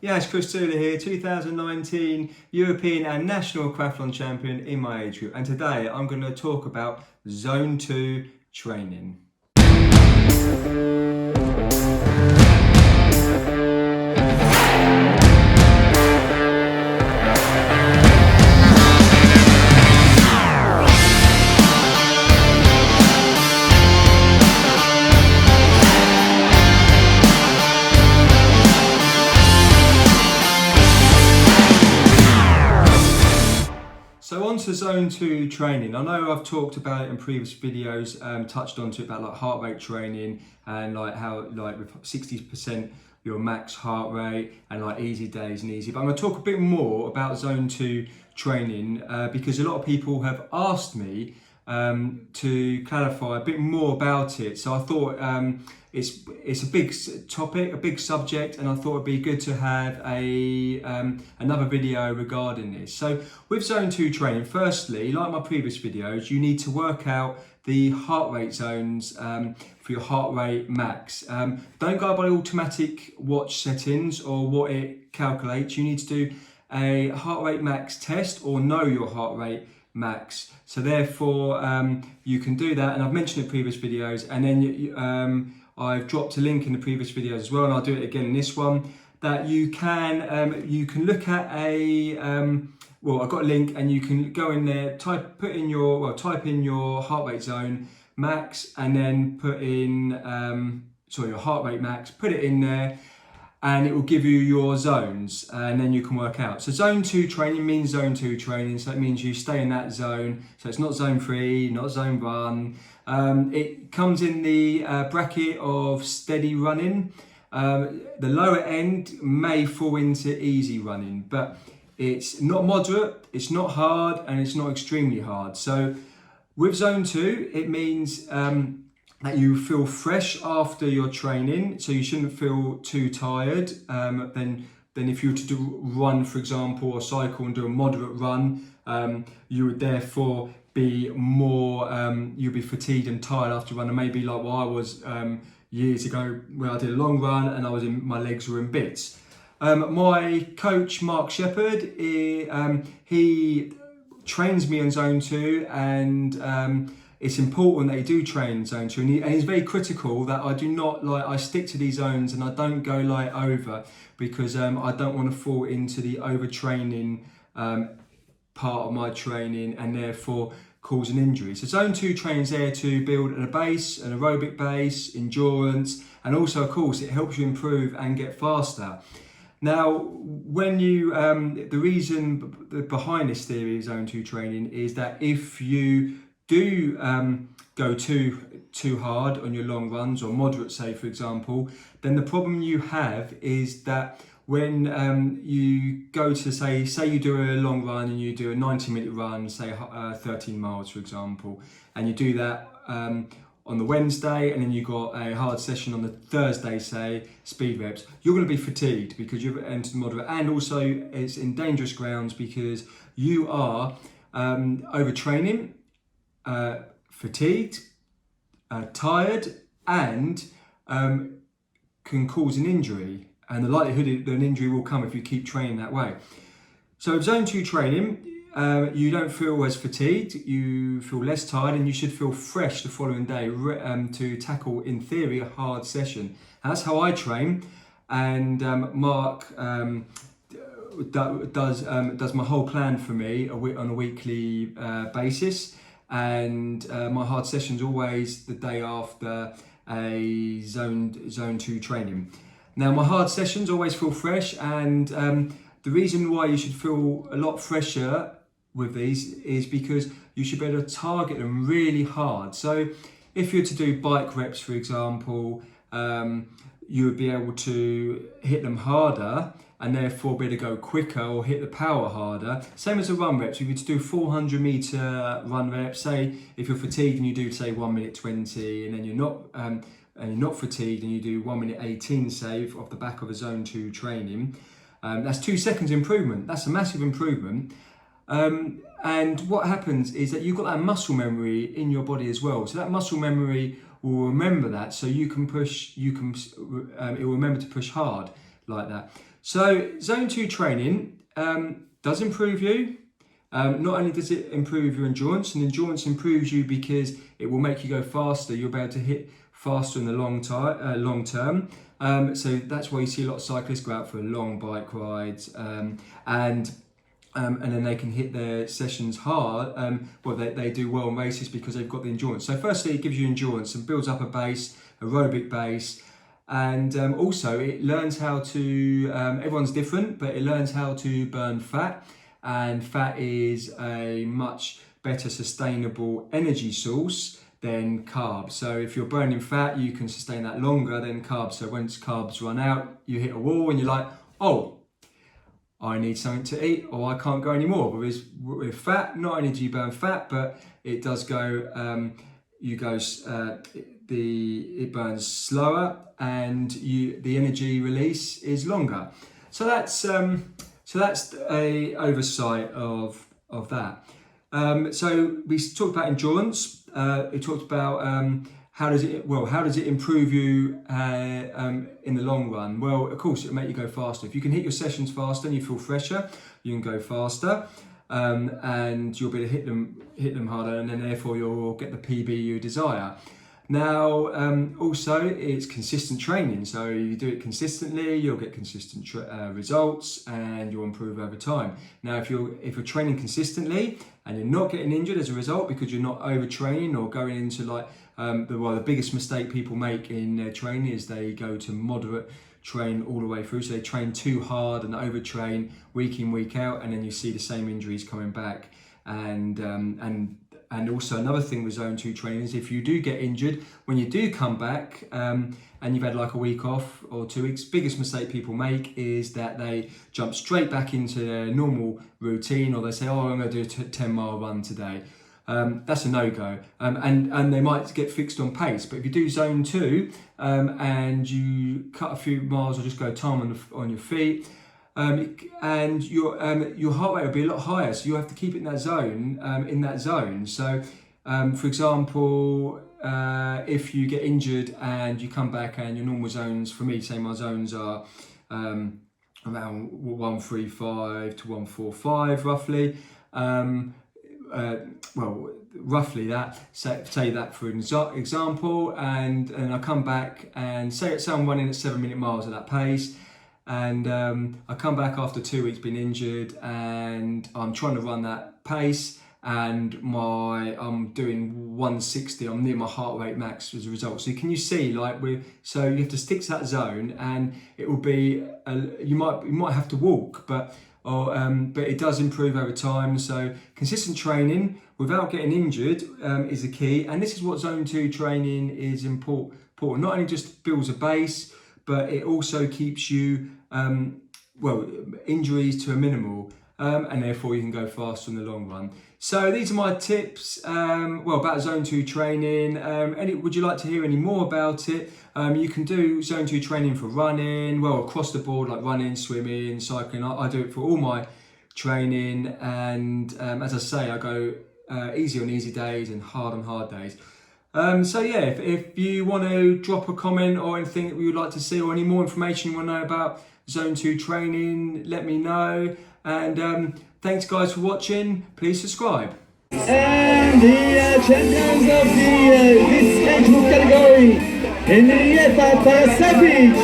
Yiannis Christodoulou here, 2019 European and National Aquathlon Champion in my age group, and today I'm going to talk about Zone 2 training. So on to Zone 2 training. I know I've talked about it in previous videos, touched on to about like heart rate training and like how like with 60% your max heart rate and like easy days and easy. But I'm going to talk a bit more about Zone 2 training because a lot of people have asked me to clarify a bit more about it. So I thought it's a big topic, a big subject, and I thought it'd be good to have another video regarding this. So with Zone 2 training, firstly, like my previous videos, you need to work out the heart rate zones for your heart rate max. Don't go by the automatic watch settings or what it calculates. You need to do a heart rate max test or know your heart rate max. So therefore you can do that, and I've mentioned it in previous videos, and then I've dropped a link in the previous videos as well, and I'll do it again in this one, that you can look at well, I've got a link and you can go in there, type in your heart rate zone max, and then put in your heart rate max, put it in there, and it will give you your zones, and then you can work out. So Zone 2 training means Zone 2 training, so it means you stay in that zone. So it's not Zone 3, not Zone 1. It comes in the bracket of steady running. The lower end may fall into easy running, but it's not moderate, it's not hard, and it's not extremely hard. So with Zone 2, it means that you feel fresh after your training, so you shouldn't feel too tired. Then if you were to run, for example, or cycle and do a moderate run, you would therefore be more, you'll be fatigued and tired after running. Maybe like what I was years ago, where I did a long run and my legs were in bits. My coach, Mark Shepherd, he trains me on Zone 2, and it's important that you do train Zone 2, and he's very critical that I do not I stick to these zones and I don't go over, because I don't want to fall into the overtraining part of my training and therefore cause an injury. So Zone 2 training is there to build a base, an aerobic base, endurance, and also of course it helps you improve and get faster. Now, when you, the reason behind this theory of Zone 2 training is that if you do go too hard on your long runs, or moderate, say for example, then the problem you have is that when you go to say you do a long run and you do a 90-minute run, say 13 miles for example, and you do that on the Wednesday, and then you got a hard session on the Thursday, say speed reps, you're going to be fatigued because you've entered moderate, and also it's in dangerous grounds because you are overtraining, fatigued, tired, and can cause an injury, and the likelihood that an injury will come if you keep training that way. So with Zone 2 training, you don't feel as fatigued, you feel less tired, and you should feel fresh the following day to tackle, in theory, a hard session. And that's how I train, and Mark does my whole plan for me on a weekly basis, and my hard session's always the day after a zone 2 training. Now my hard sessions always feel fresh, and the reason why you should feel a lot fresher with these is because you should be able to target them really hard. So if you were to do bike reps, for example, you would be able to hit them harder and therefore be able to go quicker or hit the power harder. Same as the run reps. If you were to do 400 meter run reps, say if you're fatigued and you do say 1 minute 20, and then you're not fatigued and you do 1 minute 18, say off the back of a Zone 2 training, that's 2 seconds improvement. That's a massive improvement. And what happens is that you've got that muscle memory in your body as well. So that muscle memory will remember that, so you can push, it will remember to push hard like that. So zone 2 training does improve you. Not only does it improve your endurance, and endurance improves you because it will make you go faster. You'll be able to hit faster in the long term. So that's why you see a lot of cyclists go out for long bike rides, and then they can hit their sessions hard. They do well in races because they've got the endurance. So firstly, it gives you endurance and builds up a base, aerobic base. And also it learns how to, everyone's different, but it learns how to burn fat. And fat is a much better sustainable energy source than carbs. So if you're burning fat, you can sustain that longer than carbs. So once carbs run out, you hit a wall and you're like, oh, I need something to eat, or I can't go anymore. Whereas with fat, not only do you burn fat, but it does go, it burns slower, and the energy release is longer. So that's a oversight of that. So we talked about endurance. We talked about how does it improve you in the long run? Well, of course, it'll make you go faster. If you can hit your sessions faster and you feel fresher, you can go faster, and you'll be able to hit them harder, and then therefore you'll get the PB you desire. Now, also it's consistent training. So you do it consistently, you'll get consistent results, and you'll improve over time. Now, if you're training consistently and you're not getting injured as a result because you're not overtraining or going into like the biggest mistake people make in their training is they go to moderate train all the way through. So they train too hard and overtrain week in, week out, and then you see the same injuries coming back. And also another thing with zone 2 training is if you do get injured, when you do come back and you've had like a week off or 2 weeks, biggest mistake people make is that they jump straight back into their normal routine, or they say, oh, I'm going to do a 10-mile run today. That's a no-go, and they might get fixed on pace. But if you do zone 2 and you cut a few miles or just go time on your feet, and your heart rate will be a lot higher, so you have to keep it in that zone. So for example, if you get injured and you come back and your normal zones, for me, say my zones are around 135 to 145 roughly, roughly that, say that for an example, and I come back and say I'm running at 7-minute miles at that pace, and I come back after 2 weeks being injured, and I'm trying to run that pace, and I'm doing 160. I'm near my heart rate max as a result. So can you see, so you have to stick to that zone, and it will be you might have to walk, but it does improve over time. So consistent training without getting injured is the key, and this is what zone 2 training is important. Not only just builds a base, but it also keeps you, injuries to a minimal, and therefore you can go faster in the long run. So these are my tips, about zone 2 training. Would you like to hear any more about it? You can do zone 2 training for running, across the board, like running, swimming, cycling. I do it for all my training, and as I say, I go easy on easy days and hard on hard days. If you want to drop a comment or anything that we would like to see, or any more information you want to know about zone 2 training, let me know. And thanks guys for watching. Please subscribe. And the champions of this age group category, Henrietta Parasapic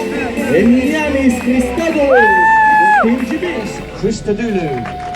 and Yiannis Christodoulou. Christodoulou.